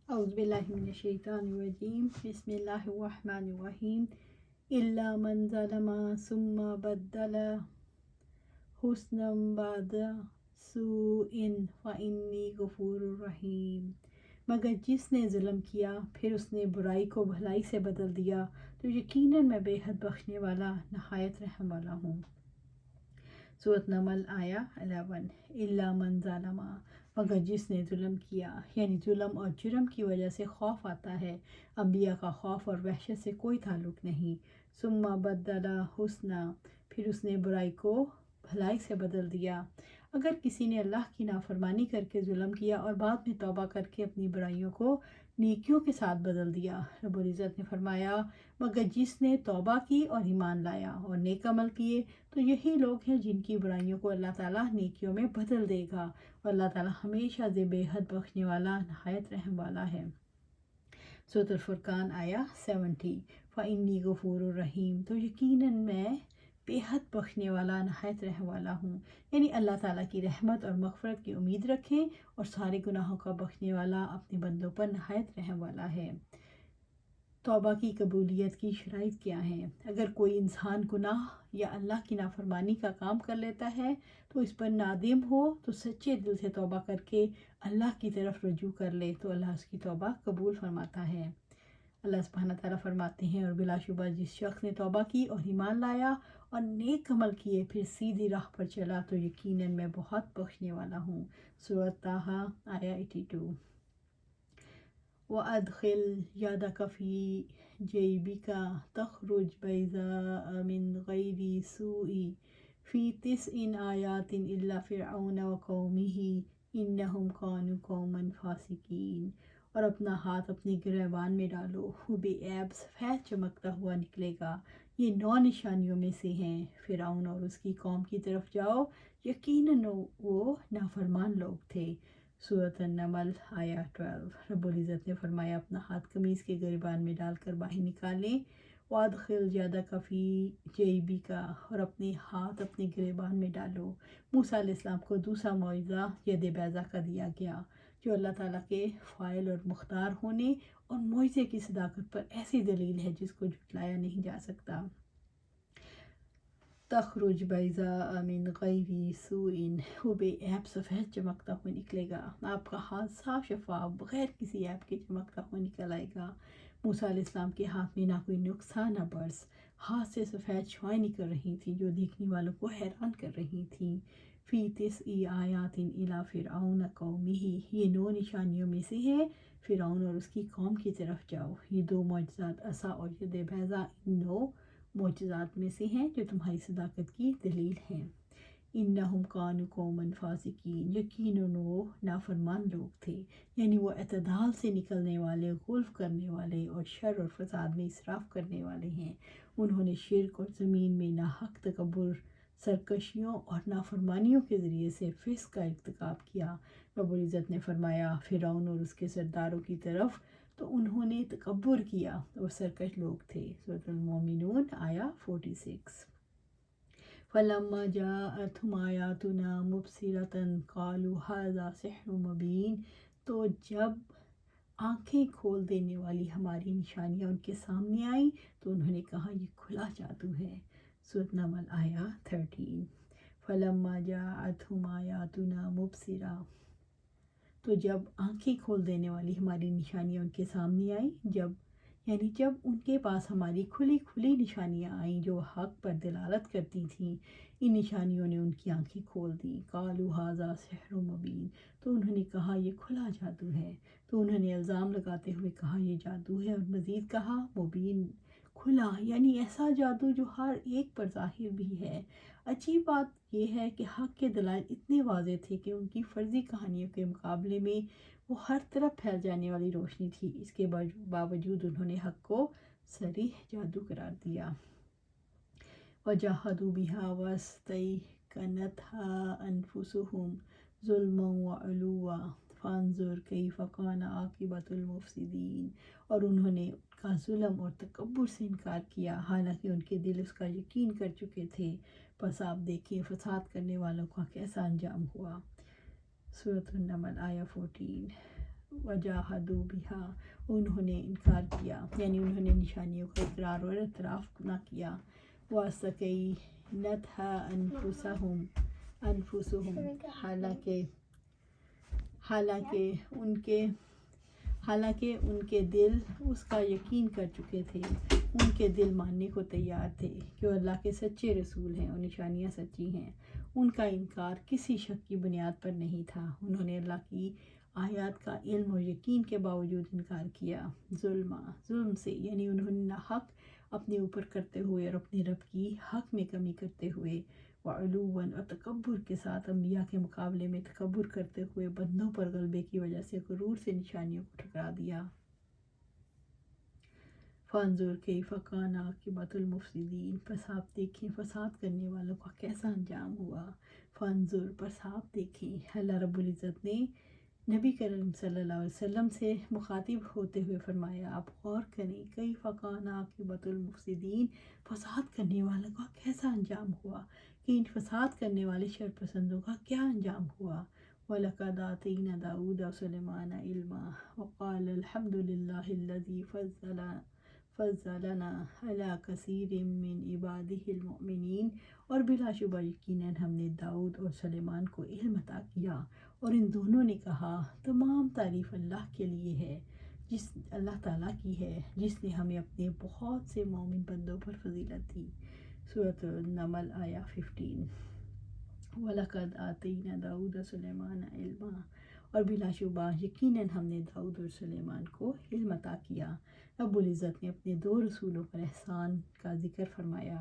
اعوذ باللہ من الشیطان الرجیم بسم اللہ الرحمن الرحیم الا من ظلم ثم بدل حسنا بعد سوء فانی غفور رحیم، مگر جس نے ظلم کیا پھر اس نے برائی کو بھلائی سے بدل دیا تو یقیناً میں بے حد بخشنے والا نہایت رحم والا ہوں۔ سورۃ نمل آیا 11۔ الا من ظلم، مگر جس نے ظلم کیا، یعنی ظلم اور جرم کی وجہ سے خوف آتا ہے، انبیاء کا خوف اور وحشت سے کوئی تعلق نہیں۔ ثم بدل حسنا، پھر اس نے برائی کو بھلائی سے بدل دیا۔ اگر کسی نے اللہ کی نافرمانی کر کے ظلم کیا اور بعد میں توبہ کر کے اپنی برائیوں کو نیکیوں کے ساتھ بدل دیا، رب العزت نے فرمایا مگر جس نے توبہ کی اور ایمان لایا اور نیک عمل کیے تو یہی لوگ ہیں جن کی برائیوں کو اللہ تعالیٰ نیکیوں میں بدل دے گا، اور اللہ تعالیٰ ہمیشہ سے بے حد بخشنے والا نہایت رحم والا ہے۔ سورۃ الفرقان آیا 70۔ فإنی غفور الرحیم، تو یقیناً میں بے حد بخشنے والا نہایت رحم والا ہوں، یعنی اللہ تعالیٰ کی رحمت اور مغفرت کی امید رکھیں اور سارے گناہوں کا بخشنے والا اپنے بندوں پر نہایت رحم والا ہے۔ توبہ کی قبولیت کی شرائط کیا ہیں؟ اگر کوئی انسان گناہ یا اللہ کی نافرمانی کا کام کر لیتا ہے تو اس پر نادم ہو تو سچے دل سے توبہ کر کے اللہ کی طرف رجوع کر لے تو اللہ اس کی توبہ قبول فرماتا ہے۔ اللہ سبحانہ تعالیٰ فرماتے ہیں اور بلا شبہ جس شخص نے توبہ کی اور ایمان لایا اور نیک عمل کیے پھر سیدھی راہ پر چلا تو یقیناً میں بہت بخشنے والا ہوں۔ سورۃ طٰہٰ آیا 82۔ وَأَدْخِلْ يَدَكَ فِي جَيْبِكَ تَخْرُجْ بَيْضَاءَ مِنْ غَيْرِ سُوءٍ فِي 9 آيَاتٍ إِلَّا فِرْعَوْنَ وَقَوْمَهُ إِنَّهُمْ كَانُوا قَوْمًا فَاسِقِينَ، اور اپنا ہاتھ اپنے گریبان میں ڈالو، وہ بے عیب سفید چمکتا ہوا نکلے گا، یہ 9 نشانیوں میں سے ہیں۔ فرعون اور اس کی قوم کی طرف جاؤ، یقیناً وہ نافرمان لوگ تھے۔ سورۃ النمل آیا 12۔ رب العزت نے فرمایا اپنا ہاتھ قمیص کے گریبان میں ڈال کر باہر نکالیں۔ وَأَدْخِلْ يَدَكَ فِي جَيْبِكَ، اور اپنے ہاتھ اپنے گریبان میں ڈالو۔ موسیٰ علیہ السلام کو دوسرا معجزہ ید بیضا کا دیا گیا، جو اللہ تعالیٰ کے فاعل اور مختار ہونے اور معجزے کی صداقت پر ایسی دلیل ہے جس کو جھٹلایا نہیں جا سکتا۔ تخرج بیضاء من غیر سوء، وہ بے عیب سفید چمکتا ہوا نکلے گا، آپ کا ہاتھ صاف شفاف بغیر کسی عیب کے چمکتا ہوا نکل آئے گا۔ موسیٰ علیہ السلام کے ہاتھ میں نہ کوئی نقص تھا نہ برس، ہاتھ سے سفید شعائیں نکل رہی تھیں جو دیکھنے والوں کو حیران کر رہی تھیں۔ فی 9 آیات الی فرعون قومہ، یہ 9 نشانیوں میں سے ہے، فرعون اور اس کی قوم کی طرف جاؤ۔ یہ 2 معجزات عصا اور ید بیضا ان 9 معجزات میں سے ہیں جو تمہاری صداقت کی دلیل ہیں۔ انہم کانوا قوما فاسقین، یقیناً وہ نافرمان لوگ تھے، یعنی وہ اعتدال سے نکلنے والے، غلف کرنے والے اور شر اور فساد میں اسراف کرنے والے ہیں۔ انہوں نے شرک اور زمین میں ناحق تکبر، سرکشیوں اور نافرمانیوں کے ذریعے سے فسق کا ارتکاب کیا۔ رب العزت نے فرمایا فرعون اور اس کے سرداروں کی طرف تو انہوں نے تکبر کیا اور سرکش لوگ تھے۔ سورۃ المومنون آیا 46۔ فَلَمَّا جَاءَتْهُمْ آيَاتُنَا مُبْصِرَةً قَالُوا هَٰذَا سِحْرٌ مُبِينٌ، تو جب آنکھیں کھول دینے والی ہماری نشانیاں ان کے سامنے آئیں تو انہوں نے کہا یہ کھلا جادو ہے۔ سورۃ نمل آیا 13۔ فَلَمَّا جَاءَتْهُمْ آيَاتُنَا مُبْصِرَةً، تو جب آنکھیں کھول دینے والی ہماری نشانیاں ان کے سامنے آئیں، جب ان کے پاس ہماری کھلی کھلی نشانیاں آئیں جو حق پر دلالت کرتی تھیں، ان نشانیوں نے ان کی آنکھیں کھول دیں۔ قالوا ھذا سحر مبین، تو انہوں نے کہا یہ کھلا جادو ہے، تو انہوں نے الزام لگاتے ہوئے کہا یہ جادو ہے، اور مزید کہا مبین، کھلا، یعنی ایسا جادو جو ہر ایک پر ظاہر بھی ہے۔ عجیب بات یہ ہے کہ حق کے دلائل اتنے واضح تھے کہ ان کی فرضی کہانیوں کے مقابلے میں وہ ہر طرف پھیل جانے والی روشنی تھی، اس کے باوجود انہوں نے حق کو صریح جادو قرار دیا۔ وَجَحَدُوا بِهَا وَاسْتَيْقَنَتْهَا أَنفُسُهُمْ ظُلْمًا وَعُلُوًّا فَانظُرْ كَيْفَ كَانَ عَاقِبَةُ الْمُفْسِدِينَ، اور انہوں نے اس کا ظلم اور تکبر سے انکار کیا حالانکہ ان کے دل اس کا یقین کر چکے تھے، پس آپ دیکھیں فساد کرنے والوں کا کیسا انجام ہوا۔ سورۃ النمل آیا 14۔ وجاہدوا بہا، انہوں نے انکار کیا، یعنی انہوں نے نشانیوں کا اقرار اور اعتراف نہ کیا۔ وَاسْتَيْقَنَتْهَا أَنفُسُهُمْ، حالانکہ ان کے دل اس کا یقین کر چکے تھے، ان کے دل ماننے کو تیار تھے کہ وہ اللہ کے سچے رسول ہیں اور نشانیاں سچی ہیں۔ ان کا انکار کسی شک کی بنیاد پر نہیں تھا، انہوں نے اللہ کی آیات کا علم اور یقین کے باوجود انکار کیا۔ ظلم سے، یعنی انہوں نے حق اپنے اوپر کرتے ہوئے اور اپنے رب کی حق میں کمی کرتے ہوئے، وعلواً، اور تکبر کے ساتھ انبیاء کے مقابلے میں تکبر کرتے ہوئے بندوں پر غلبے کی وجہ سے غرور سے نشانیوں کو ٹھکرا دیا۔ فانظر کیف کان عاقبۃ المفسدین، پس آپ دیکھیں فساد کرنے والوں کا کیسا انجام ہوا۔ فانظر، پس آپ دیکھیں، اللہ رب العزت نے نبی کریم صلی اللہ علیہ وسلم سے مخاطب ہوتے ہوئے فرمایا، آپ غور کریں، کیف کان عاقبۃ المفسدین، فساد کرنے والوں کا کیسا انجام ہوا، کہ ان فساد کرنے والے شر پسندوں کا کیا انجام ہوا۔ وَلَقَدْ آتَيْنَا دَاوُودَ وَسُلَيْمَانَ عِلْمًا وَقَالَ الْحَمْدُ لِلَّهِ الَّذِي فَضَّلَنَا عَلَىٰ كَثِيرٍ مِّنْ عِبَادِهِ الْمُؤْمِنِينَ، اور بلا شبہ یقیناً ہم نے داؤد اور سلیمان کو علم عطا کیا، اور ان دونوں نے کہا تمام تعریف اللہ کے لیے ہے، جس اللہ تعالیٰ کی ہے، جس نے ہمیں اپنے بہت سے مومن بندوں پر فضیلت دی۔ سورۃ النمل آیہ 15۔ وَلَقَدْ آتَيْنَا دَاوُودَ وَسُلَيْمَانَ عِلْمًا، اور بلا شبہ یقیناً ہم نے داؤد اور سلیمان کو علم عطا کیا۔ رب العزت نے اپنے دو رسولوں پر احسان کا ذکر فرمایا،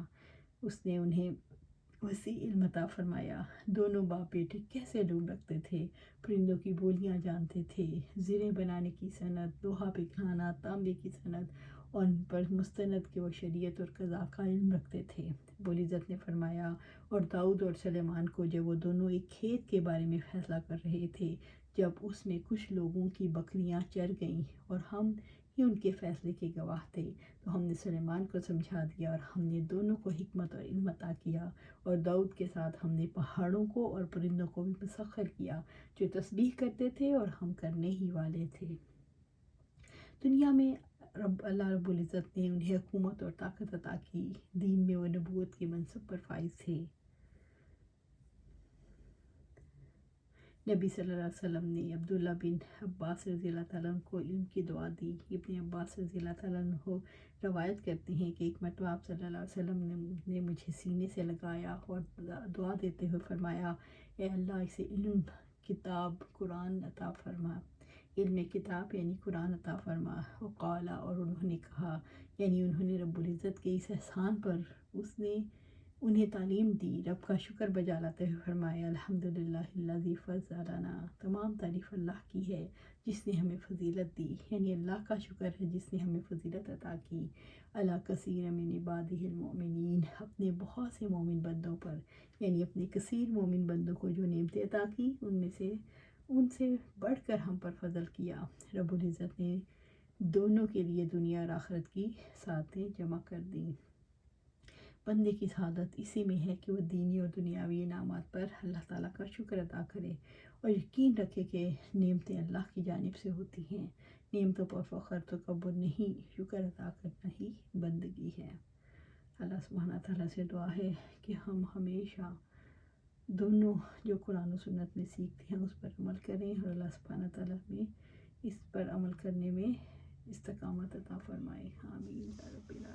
اس نے انہیں وسیع علم عطا فرمایا۔ دونوں باپ بیٹے کیسے علوم رکھتے تھے، پرندوں کی بولیاں جانتے تھے، زریں بنانے کی صنعت، لوہا پگھلانا، تانبے کی صنعت، اور ان پر مستند کے وہ شریعت اور قضاء کا علم رکھتے تھے۔ رب العزت نے فرمایا، اور داؤد اور سلیمان کو جب وہ دونوں ایک کھیت کے بارے میں فیصلہ کر رہے تھے، جب اس میں کچھ لوگوں کی بکریاں چر گئیں اور ہم ہی ان کے فیصلے کے گواہ تھے، تو ہم نے سلیمان کو سمجھا دیا، اور ہم نے دونوں کو حکمت اور علم عطا کیا، اور داؤد کے ساتھ ہم نے پہاڑوں کو اور پرندوں کو بھی مسخر کیا، جو تسبیح کرتے تھے اور ہم کرنے ہی والے تھے۔ دنیا میں اللہ رب العزت نے انہیں حکومت اور طاقت عطا کی، دین میں وہ نبوت کے منصب پر فائز تھے۔ نبی صلی اللہ علیہ وسلم نے عبداللہ بن عباس رضی اللہ تعالیٰ عنہ کو علم کی دعا دی۔ ابن عباس رضی اللہ تعالیٰ عنہ روایت کرتے ہیں کہ ایک مرتبہ آپ صلی اللہ علیہ وسلم نے مجھے سینے سے لگایا اور دعا دیتے ہوئے فرمایا، اے اللہ اسے علم کتاب قرآن عطا فرما، علم کتاب یعنی قرآن عطا فرما۔ وقالا، اور انہوں نے کہا، یعنی انہوں نے رب العزت کے اس احسان پر اس نے انہیں تعلیم دی، رب کا شکر بجا لاتے ہوئے فرمایا، الحمدللہ الذی فضلنا، تمام تعریف اللہ کی ہے جس نے ہمیں فضیلت دی، یعنی اللہ کا شکر ہے جس نے ہمیں فضیلت عطا کی، علی کثیر من عبادہ المؤمنین، اپنے بہت سے مومن بندوں پر، یعنی اپنے کثیر مومن بندوں کو جو نعمتیں عطا کی ان سے بڑھ کر ہم پر فضل کیا۔ رب العزت نے دونوں کے لیے دنیا اور آخرت کی سعادتیں جمع کر دیں۔ بندے کی سعادت اسی میں ہے کہ وہ دینی اور دنیاوی انعامات پر اللہ تعالیٰ کا شکر ادا کرے اور یقین رکھے کہ نعمتیں اللہ کی جانب سے ہوتی ہیں، نعمتوں پر فخر تکبر نہیں، شکر ادا کرنا ہی بندگی ہے۔ اللہ سبحانہ تعالیٰ سے دعا ہے کہ ہم ہمیشہ دونوں جو قرآن و سنت میں سیکھتے ہیں اس پر عمل کریں، اور اللہ سبحانہ تعالیٰ میں اس پر عمل کرنے میں استقامت عطا فرمائے۔ آمین یا رب العالمین۔